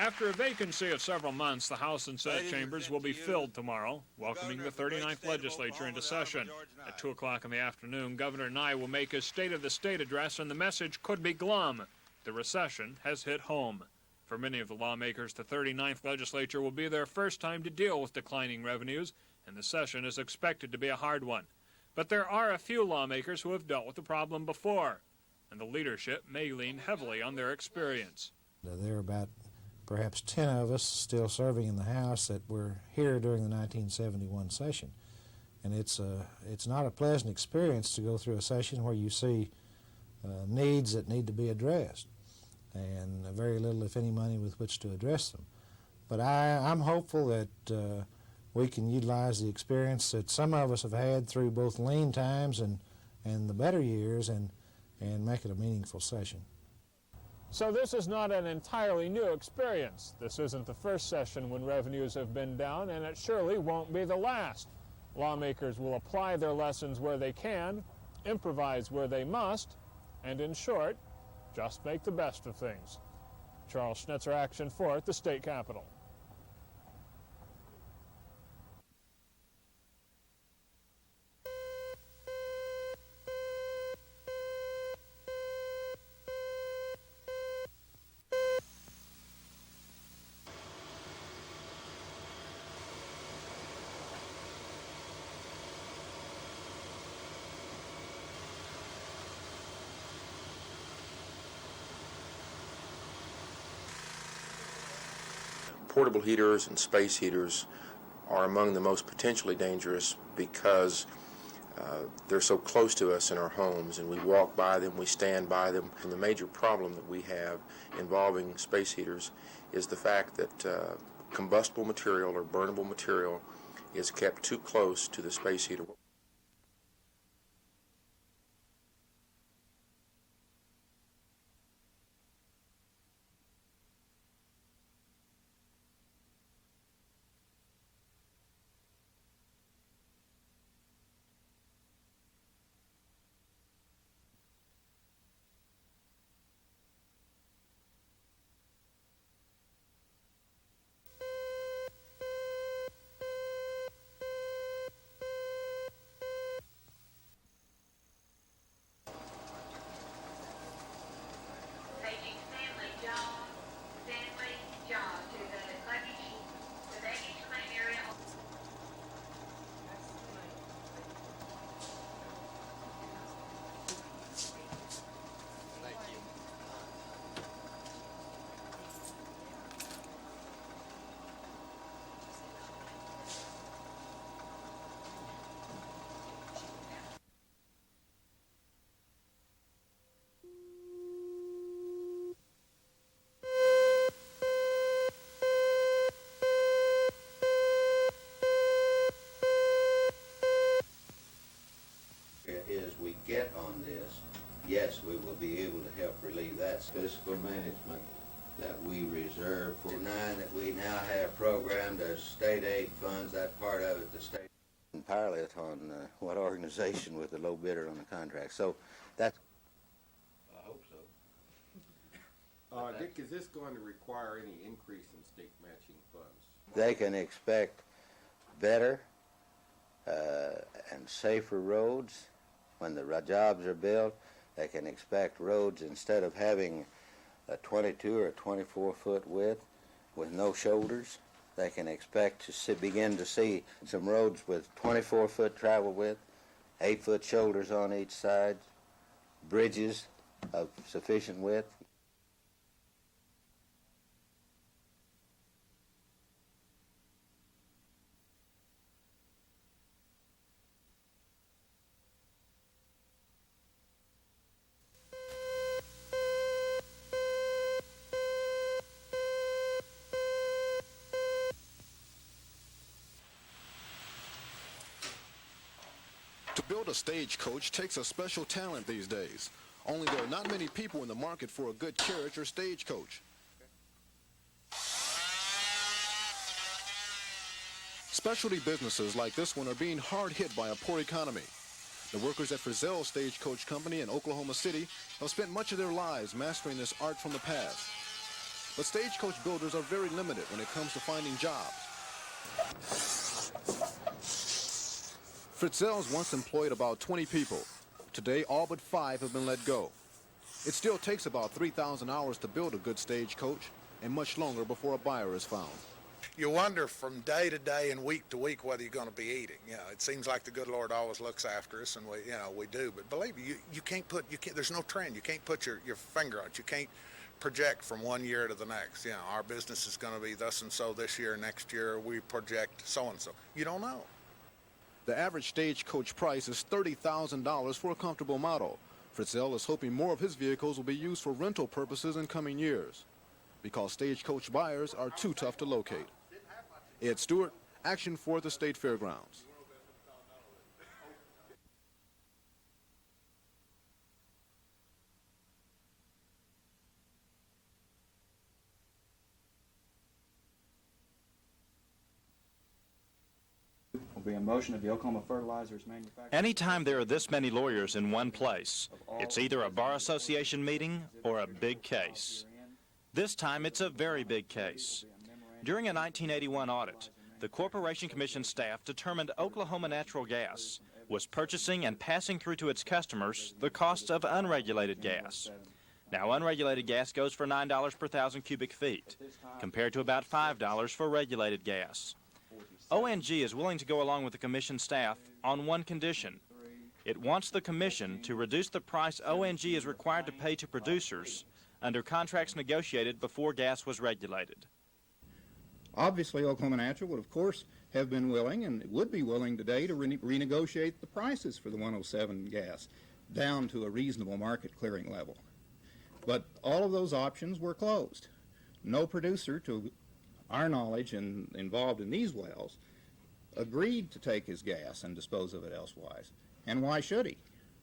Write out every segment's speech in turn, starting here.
After a vacancy of several months, the House and Senate chambers will be filled tomorrow, welcoming the 39th Legislature into session. At 2 o'clock in the afternoon, Governor Nye will make his State of the State address, and the message could be glum. The recession has hit home. For many of the lawmakers, the 39th Legislature will be their first time to deal with declining revenues, and the session is expected to be a hard one. But there are a few lawmakers who have dealt with the problem before, and the leadership may lean heavily on their experience. There are about perhaps 10 of us still serving in the House that were here during the 1971 session. And it's not a pleasant experience to go through a session where you see needs that need to be addressed, and very little, if any, money with which to address them. But I'm hopeful that we can utilize the experience that some of us have had through both lean times and the better years and make it a meaningful session. So this is not an entirely new experience. This isn't the first session when revenues have been down, and it surely won't be the last. Lawmakers will apply their lessons where they can, improvise where they must, and in short, just make the best of things. Charles Schnitzer, Action 4 at the state capitol. Portable heaters and space heaters are among the most potentially dangerous because they're so close to us in our homes, and we walk by them, we stand by them. And the major problem that we have involving space heaters is the fact that combustible material or burnable material is kept too close to the space heater. Get on this, yes, we will be able to help relieve that fiscal management that we reserve for 9 that we now have programmed as state aid funds. That part of it, the state entirely on what organization with the low bidder on the contract. So that's. I hope so. Dick, is this going to require any increase in state matching funds? They can expect better and safer roads. When the jobs are built, they can expect roads, instead of having a 22 or 24 foot width with no shoulders, they can expect to begin to see some roads with 24 foot travel width, 8 foot shoulders on each side, bridges of sufficient width. To build a stagecoach takes a special talent these days. Only there are not many people in the market for a good carriage or stagecoach. Specialty businesses like this one are being hard hit by a poor economy. The workers at Fritzell Stagecoach Company in Oklahoma City have spent much of their lives mastering this art from the past. But stagecoach builders are very limited when it comes to finding jobs. Fritzell's once employed about 20 people. Today, all but 5 have been let go. It still takes about 3,000 hours to build a good stagecoach, and much longer before a buyer is found. You wonder from day to day and week to week whether you're going to be eating. You know, it seems like the good Lord always looks after us, and we do. But believe me, you can't there's no trend. You can't put your finger on it. You can't project from one year to the next. You know, our business is going to be thus and so this year, next year we project so and so. You don't know. The average stagecoach price is $30,000 for a comfortable model. Fritzell is hoping more of his vehicles will be used for rental purposes in coming years, because stagecoach buyers are too tough to locate. Ed Stewart, Action 4 at the State Fairgrounds. Will be a motion of the Oklahoma Fertilizers Manufacturing. Anytime there are this many lawyers in one place, it's either a bar association meeting or a big case. This time it's a very big case. During a 1981 audit, the Corporation Commission staff determined Oklahoma Natural Gas was purchasing and passing through to its customers the costs of unregulated gas. Now, unregulated gas goes for $9 per 1,000 cubic feet, compared to about $5 for regulated gas. ONG is willing to go along with the Commission staff on one condition. It wants the Commission to reduce the price ONG is required to pay to producers under contracts negotiated before gas was regulated. Obviously, Oklahoma Natural would, of course, have been willing and would be willing today to renegotiate the prices for the 107 gas down to a reasonable market clearing level. But all of those options were closed. No producer, to our knowledge and involved in these wells, agreed to take his gas and dispose of it elsewise. And why should he?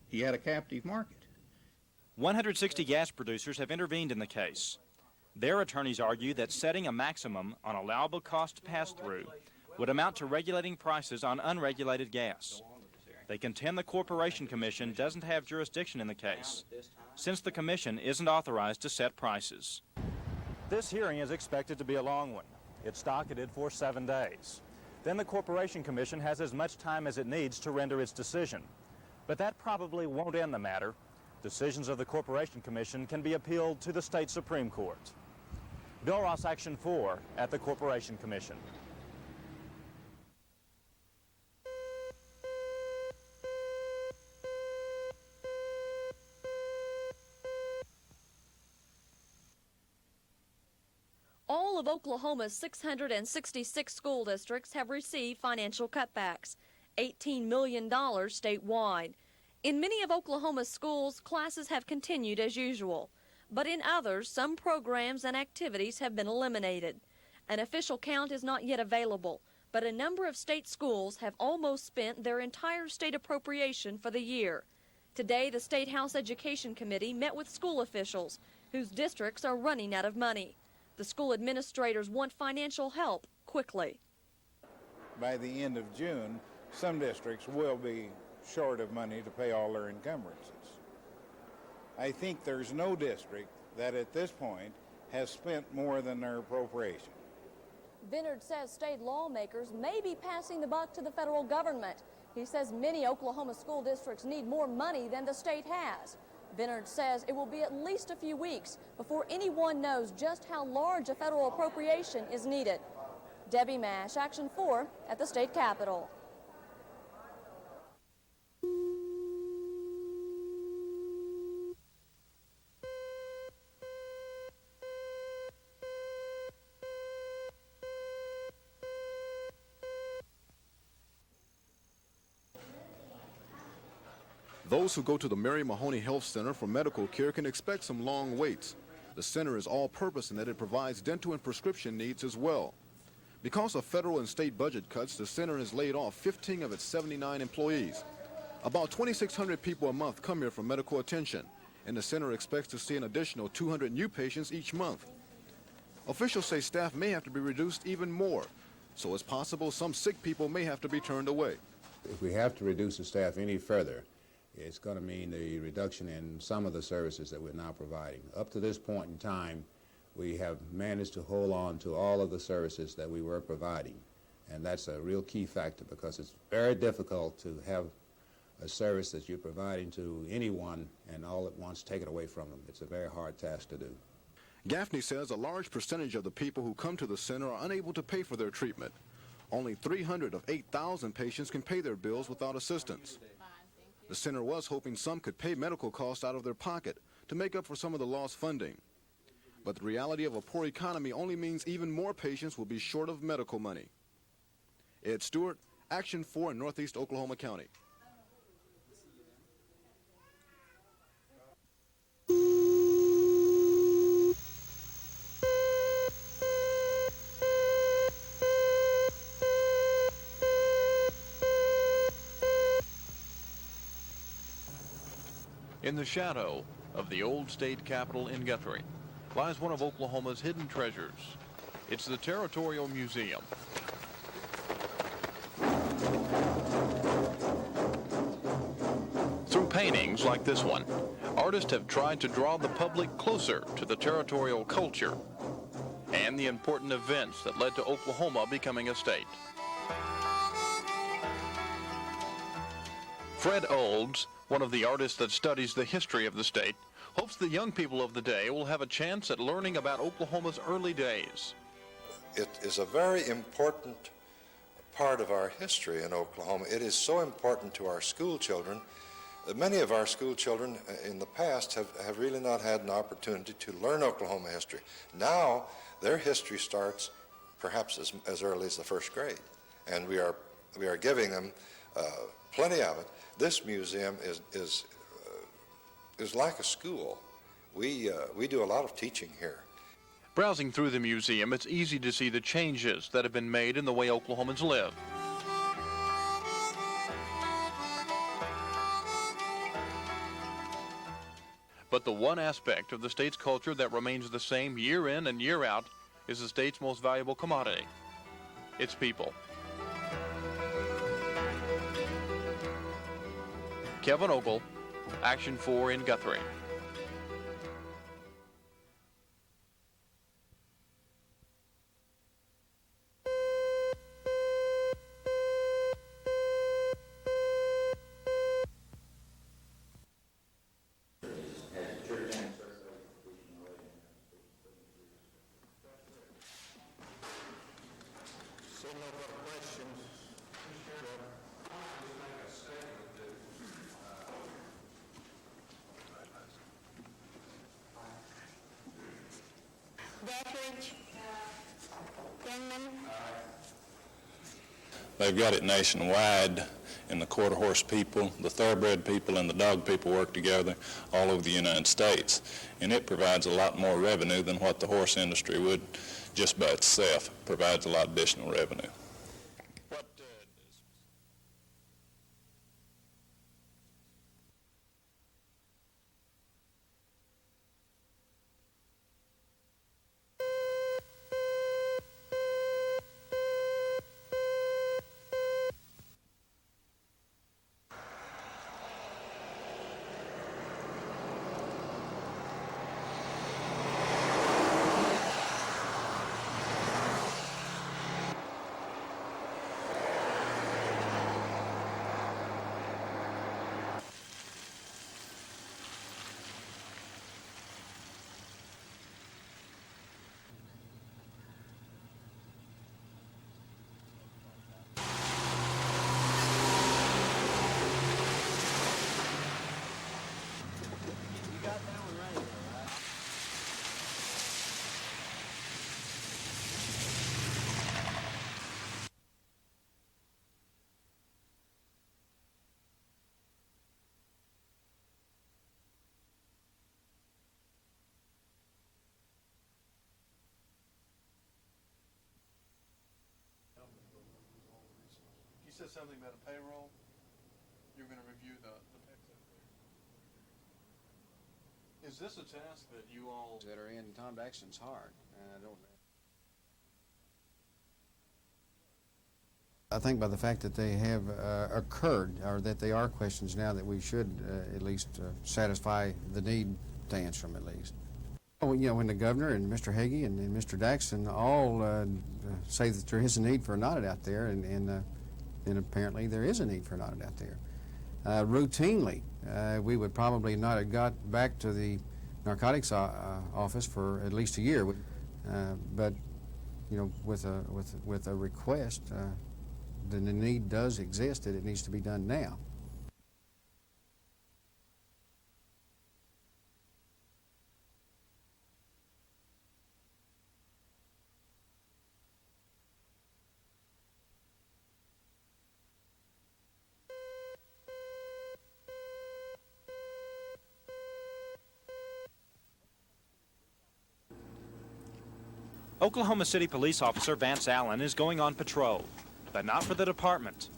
He had a captive market. 160 gas producers have intervened in the case. Their attorneys argue that setting a maximum on allowable cost pass-through would amount to regulating prices on unregulated gas. They contend the Corporation Commission doesn't have jurisdiction in the case, since the Commission isn't authorized to set prices. This hearing is expected to be a long one. It's docketed for 7 days. Then the Corporation Commission has as much time as it needs to render its decision. But that probably won't end the matter. Decisions of the Corporation Commission can be appealed to the state Supreme Court. Bill Ross, Action 4 at the Corporation Commission. All of Oklahoma's 666 school districts have received financial cutbacks, $18 million statewide. In many of Oklahoma's schools, classes have continued as usual, but in others, some programs and activities have been eliminated. An official count is not yet available, but a number of state schools have almost spent their entire state appropriation for the year. Today, the State House Education Committee met with school officials whose districts are running out of money. The school administrators want financial help quickly. By the end of June, some districts will be short of money to pay all their encumbrances. I think there's no district that at this point has spent more than their appropriation. Bennard says state lawmakers may be passing the buck to the federal government. He says many Oklahoma school districts need more money than the state has. Bennard says it will be at least a few weeks before anyone knows just how large a federal appropriation is needed. Debbie Mash, Action 4 at the state capitol. Those who go to the Mahoney Health Center for medical care can expect some long waits. The center is all-purpose in that it provides dental and prescription needs as well. Because of federal and state budget cuts, the center has laid off 15 of its 79 employees. About 2,600 people a month come here for medical attention, and the center expects to see an additional 200 new patients each month. Officials say staff may have to be reduced even more, so it's possible some sick people may have to be turned away. If we have to reduce the staff any further, it's going to mean the reduction in some of the services that we're now providing. Up to this point in time, we have managed to hold on to all of the services that we were providing. And that's a real key factor, because it's very difficult to have a service that you're providing to anyone and all at once take it away from them. It's a very hard task to do. Gaffney says a large percentage of the people who come to the center are unable to pay for their treatment. Only 300 of 8,000 patients can pay their bills without assistance. The center was hoping some could pay medical costs out of their pocket to make up for some of the lost funding. But the reality of a poor economy only means even more patients will be short of medical money. Ed Stewart, Action 4 in Northeast Oklahoma County. In the shadow of the old state capitol in Guthrie lies one of Oklahoma's hidden treasures. It's the Territorial Museum. Through paintings like this one, artists have tried to draw the public closer to the territorial culture and the important events that led to Oklahoma becoming a state. Fred Olds, one of the artists that studies the history of the state, hopes the young people of the day will have a chance at learning about Oklahoma's early days. It is a very important part of our history in Oklahoma. It is so important to our school children. Many of our school children in the past have really not had an opportunity to learn Oklahoma history. Now, their history starts perhaps as early as the first grade, and we are giving them plenty of it. This museum is like a school. We do a lot of teaching here. Browsing through the museum, it's easy to see the changes that have been made in the way Oklahomans live. But the one aspect of the state's culture that remains the same year in and year out is the state's most valuable commodity: its people. Kevin Okla, Action 4 in Guthrie. They've got it nationwide, and the quarter horse people, the thoroughbred people, and the dog people work together all over the United States. And it provides a lot more revenue than what the horse industry would just by itself. It provides a lot of additional revenue. You said something about a payroll. You're going to review the pay. Is this a task that you all that are in Tom Daxton's heart? And I think by the fact that they have occurred, or that they are questions now, that we should at least satisfy the need to answer them at least. Oh, you know, when the governor and Mr. Hagee and Mr. Daxton all say that there is a need for an audit out there, and apparently there is a need for an audit out there. Routinely, we would probably not have got back to the narcotics office for at least a year, but you know, with a request, the need does exist that it needs to be done now. Oklahoma City police officer Vance Allen is going on patrol, but not for the department.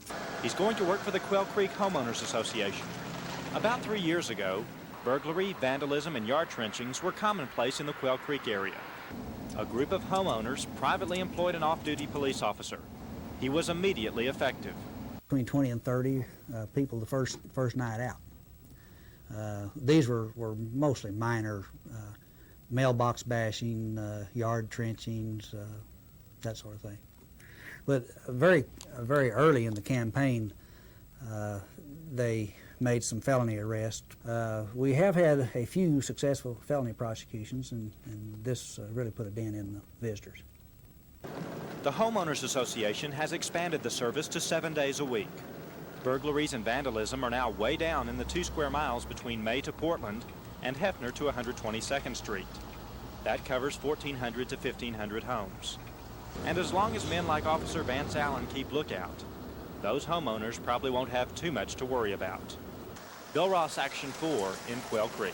He's going to work for the Quail Creek Homeowners Association. About 3 years ago, burglary, vandalism, and yard trenchings were commonplace in the Quail Creek area. A group of homeowners privately employed an off-duty police officer. He was immediately effective. Between 20 and 30 people the first night out. These were mostly minor mailbox bashing, yard trenchings, that sort of thing. But very early in the campaign, they made some felony arrests. We have had a few successful felony prosecutions, and this really put a dent in the visitors. The Homeowners Association has expanded the service to 7 days a week. Burglaries and vandalism are now way down in the 2 square miles between May to Portland and Hefner to 122nd Street. That covers 1,400 to 1,500 homes. And as long as men like Officer Vance Allen keep lookout, those homeowners probably won't have too much to worry about. Bill Ross, Action 4 in Quail Creek.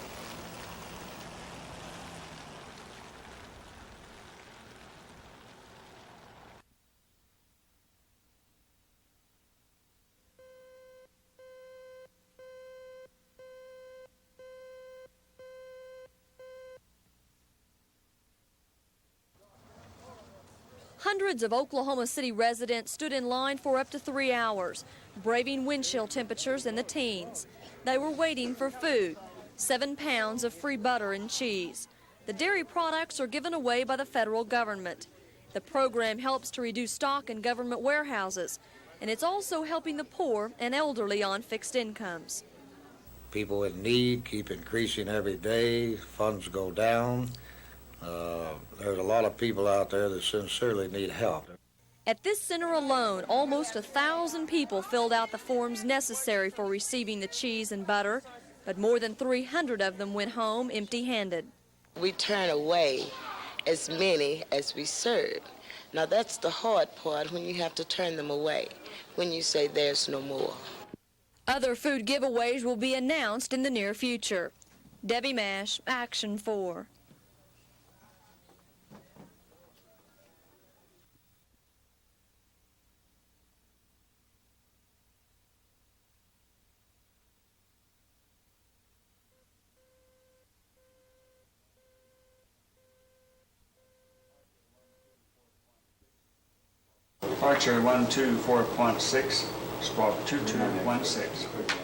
Hundreds of Oklahoma City residents stood in line for up to 3 hours, braving wind chill temperatures in the teens. They were waiting for food, 7 pounds of free butter and cheese. The dairy products are given away by the federal government. The program helps to reduce stock in government warehouses, and it's also helping the poor and elderly on fixed incomes. People in need keep increasing every day, funds go down. There's a lot of people out there that sincerely need help. At this center alone, almost 1,000 people filled out the forms necessary for receiving the cheese and butter, but more than 300 of them went home empty-handed. We turn away as many as we serve. Now that's the hard part, when you have to turn them away, when you say there's no more. Other food giveaways will be announced in the near future. Debbie Mash, Action 4. Archer 124.6, squawk 2216.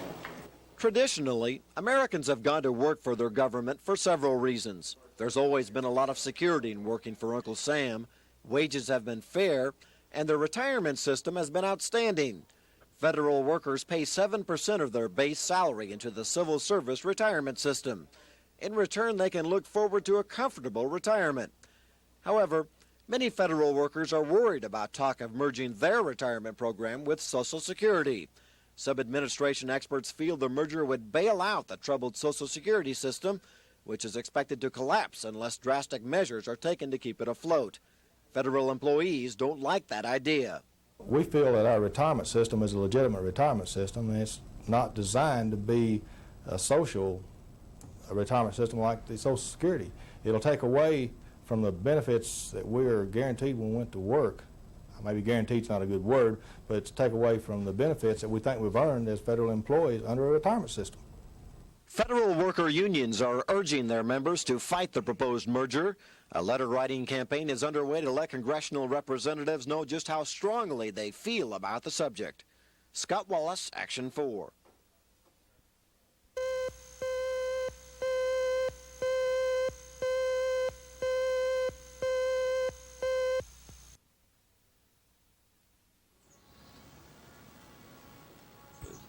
Traditionally, Americans have gone to work for their government for several reasons. There's always been a lot of security in working for Uncle Sam, wages have been fair, and the retirement system has been outstanding. Federal workers pay 7% of their base salary into the civil service retirement system. In return, they can look forward to a comfortable retirement. However, many federal workers are worried about talk of merging their retirement program with Social Security. Some administration experts feel the merger would bail out the troubled Social Security system, which is expected to collapse unless drastic measures are taken to keep it afloat. Federal employees don't like that idea. We feel that our retirement system is a legitimate retirement system, and it's not designed to be a retirement system like the Social Security. It'll take away from the benefits that we are guaranteed when we went to work. Maybe guaranteed's not a good word, but it's take away from the benefits that we think we've earned as federal employees under a retirement system. Federal worker unions are urging their members to fight the proposed merger. A letter-writing campaign is underway to let congressional representatives know just how strongly they feel about the subject. Scott Wallace, Action 4.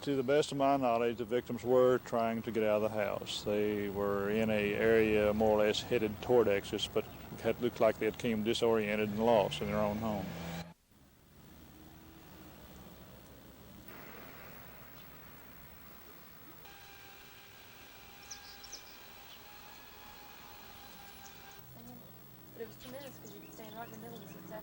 To the best of my knowledge, the victims were trying to get out of the house. They were in an area more or less headed toward exits, but it looked like they had came disoriented and lost in their own home. But it was 2 minutes because you could stand right in the middle of the zigzag.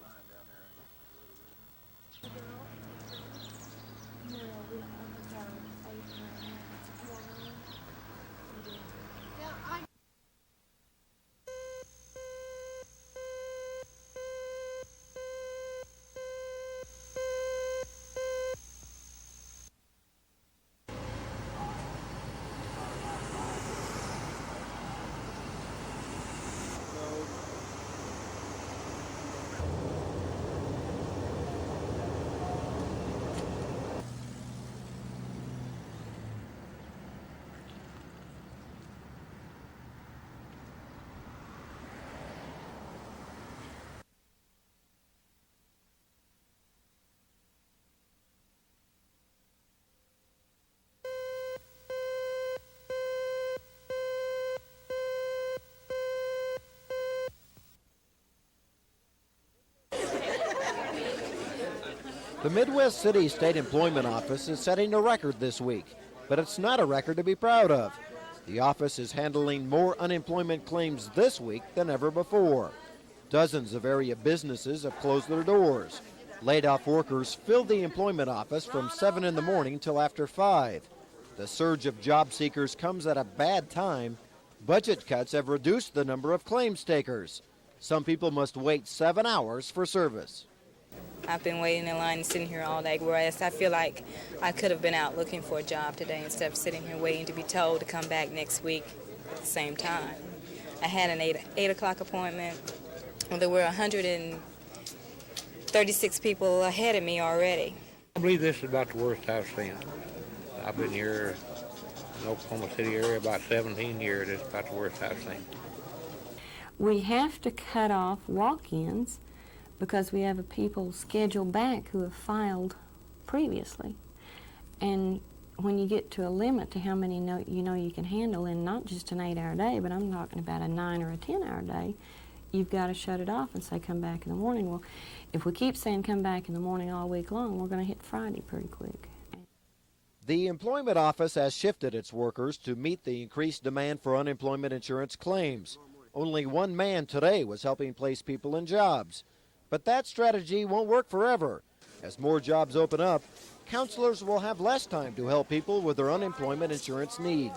The Midwest City State Employment Office is setting a record this week, but it's not a record to be proud of. The office is handling more unemployment claims this week than ever before. Dozens of area businesses have closed their doors. Laid-off workers filled the employment office from 7 in the morning till after 5. The surge of job seekers comes at a bad time. Budget cuts have reduced the number of claims takers. Some people must wait 7 hours for service. I've been waiting in line and sitting here all day, whereas I feel like I could have been out looking for a job today instead of sitting here waiting to be told to come back next week at the same time. I had an 8 o'clock appointment. There were 136 people ahead of me already. I believe this is about the worst I've seen. I've been here in the Oklahoma City area about 17 years. It's about the worst I've seen. We have to cut off walk-ins because we have people scheduled back who have filed previously. And when you get to a limit to how many you can handle in not just an 8-hour day, but I'm talking about a 9 or a 10-hour day, you've got to shut it off and say come back in the morning. Well, if we keep saying come back in the morning all week long, we're going to hit Friday pretty quick. The employment office has shifted its workers to meet the increased demand for unemployment insurance claims. Only one man today was helping place people in jobs. But that strategy won't work forever. As more jobs open up, counselors will have less time to help people with their unemployment insurance needs.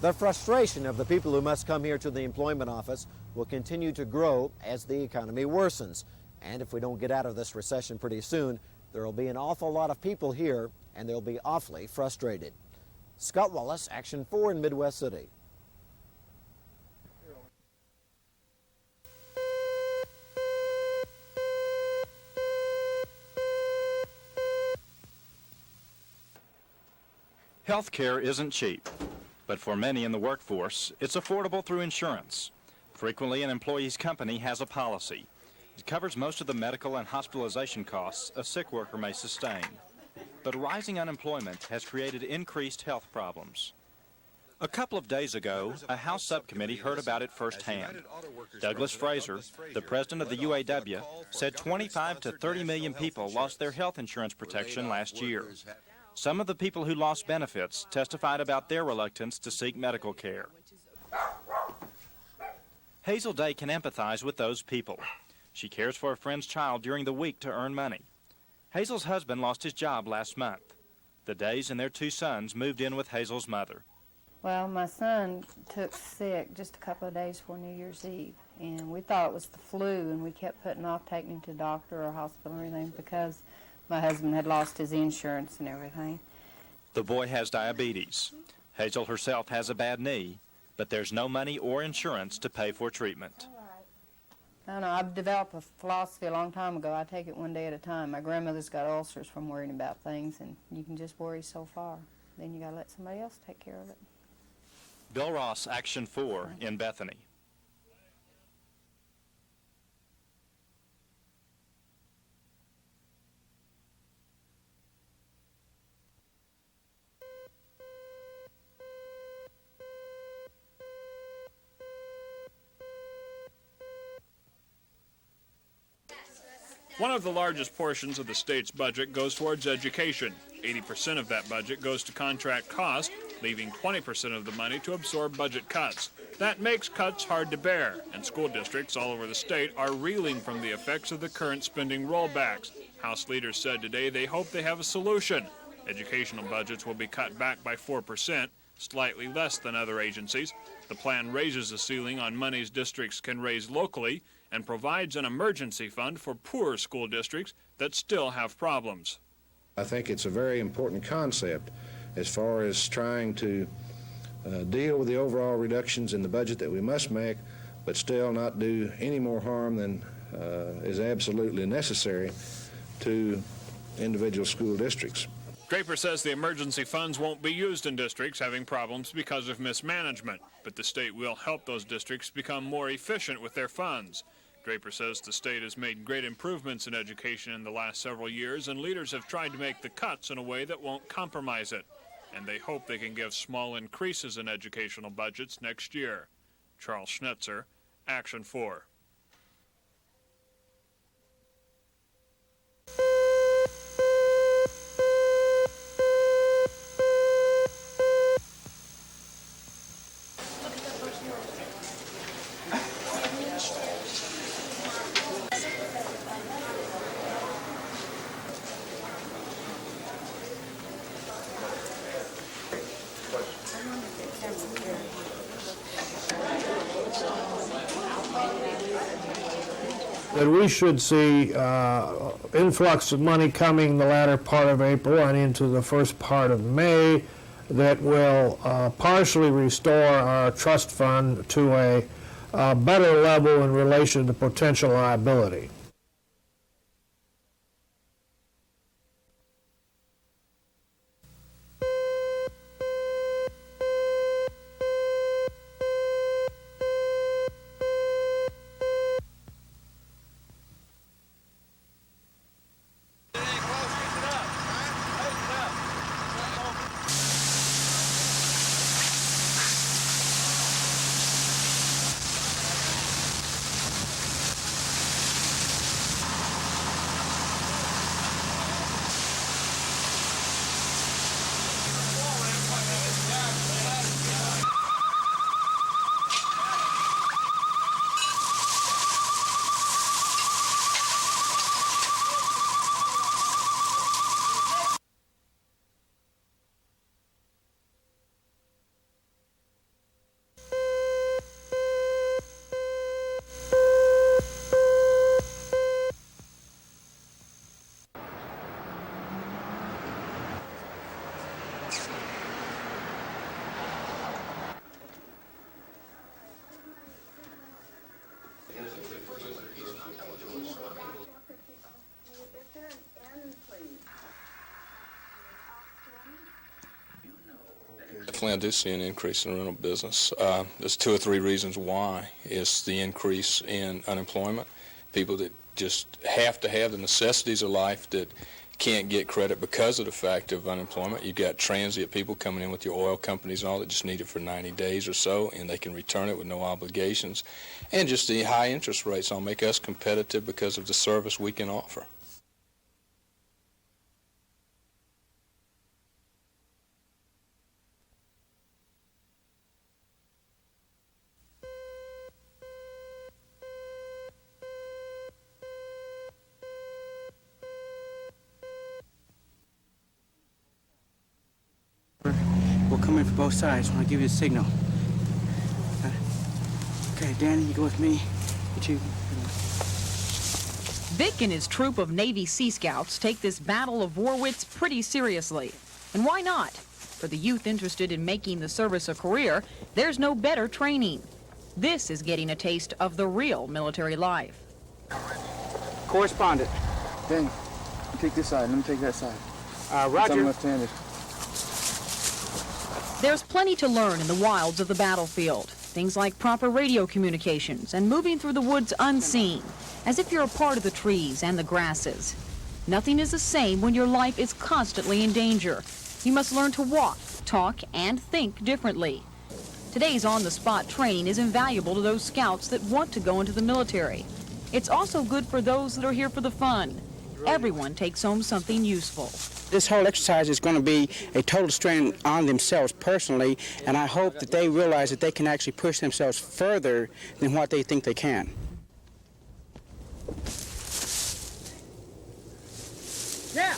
The frustration of the people who must come here to the employment office will continue to grow as the economy worsens. And if we don't get out of this recession pretty soon, there will be an awful lot of people here, and they'll be awfully frustrated. Scott Wallace, Action 4 in Midwest City. Health care isn't cheap, but for many in the workforce, it's affordable through insurance. Frequently, an employee's company has a policy. It covers most of the medical and hospitalization costs a sick worker may sustain. But rising unemployment has created increased health problems. A couple of days ago, a House subcommittee heard about it firsthand. Douglas Fraser, the president of the UAW, said 25 to 30 million people lost their health insurance protection last year. Some of the people who lost benefits testified about their reluctance to seek medical care. Hazel Day can empathize with those people. She cares for a friend's child during the week to earn money. Hazel's husband lost his job last month. The Days and their 2 sons moved in with Hazel's mother. Well, my son took sick just a couple of days before New Year's Eve, and we thought it was the flu, and we kept putting off taking him to the doctor or hospital or anything because my husband had lost his insurance and everything. The boy has diabetes. Hazel herself has a bad knee, but there's no money or insurance to pay for treatment. I don't know, I've developed a philosophy a long time ago. I take it one day at a time. My grandmother's got ulcers from worrying about things, and you can just worry so far. Then you got to let somebody else take care of it. Bill Ross, Action 4 in Bethany. One of the largest portions of the state's budget goes towards education. 80% of that budget goes to contract cost, leaving 20% of the money to absorb budget cuts. That makes cuts hard to bear, and school districts all over the state are reeling from the effects of the current spending rollbacks. House leaders said today they hope they have a solution. Educational budgets will be cut back by 4%, slightly less than other agencies. The plan raises the ceiling on monies districts can raise locally and provides an emergency fund for poor school districts that still have problems. I think it's a very important concept as far as trying to deal with the overall reductions in the budget that we must make, but still not do any more harm than is absolutely necessary to individual school districts. Draper says the emergency funds won't be used in districts having problems because of mismanagement, but the state will help those districts become more efficient with their funds. Draper says the state has made great improvements in education in the last several years, and leaders have tried to make the cuts in a way that won't compromise it. And they hope they can give small increases in educational budgets next year. Charles Schnitzer, Action 4. That we should see influx of money coming the latter part of April and into the first part of May that will partially restore our trust fund to a better level in relation to potential liability. I do see an increase in the rental business. There's 2 or 3 reasons why. It's the increase in unemployment, people that just have to have the necessities of life that can't get credit because of the fact of unemployment. You've got transient people coming in with your oil companies and all that just need it for 90 days or so, and they can return it with no obligations. And just the high interest rates will make us competitive because of the service we can offer. We'll come in for both sides when I give you the signal. Okay, Danny, you go with me. Get you. Vic and his troop of Navy Sea Scouts take this battle of war wits pretty seriously. And why not? For the youth interested in making the service a career, there's no better training. This is getting a taste of the real military life. Correspondent. Danny, take this side. Let me take that side. Roger. I'm left-handed. There's plenty to learn in the wilds of the battlefield. Things like proper radio communications and moving through the woods unseen, as if you're a part of the trees and the grasses. Nothing is the same when your life is constantly in danger. You must learn to walk, talk, and think differently. Today's on-the-spot training is invaluable to those scouts that want to go into the military. It's also good for those that are here for the fun. Everyone takes home something useful. This whole exercise is going to be a total strain on themselves personally, and I hope that they realize that they can actually push themselves further than what they think they can. Yeah.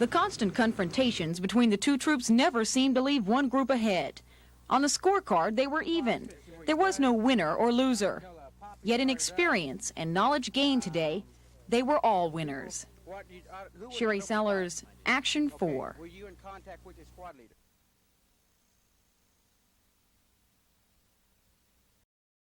The constant confrontations between the two troops never seemed to leave one group ahead. On the scorecard, they were even. There was no winner or loser. Yet in experience and knowledge gained today, they were all winners. Sherry Sellers, Action 4. Were you in contact with your squad leader?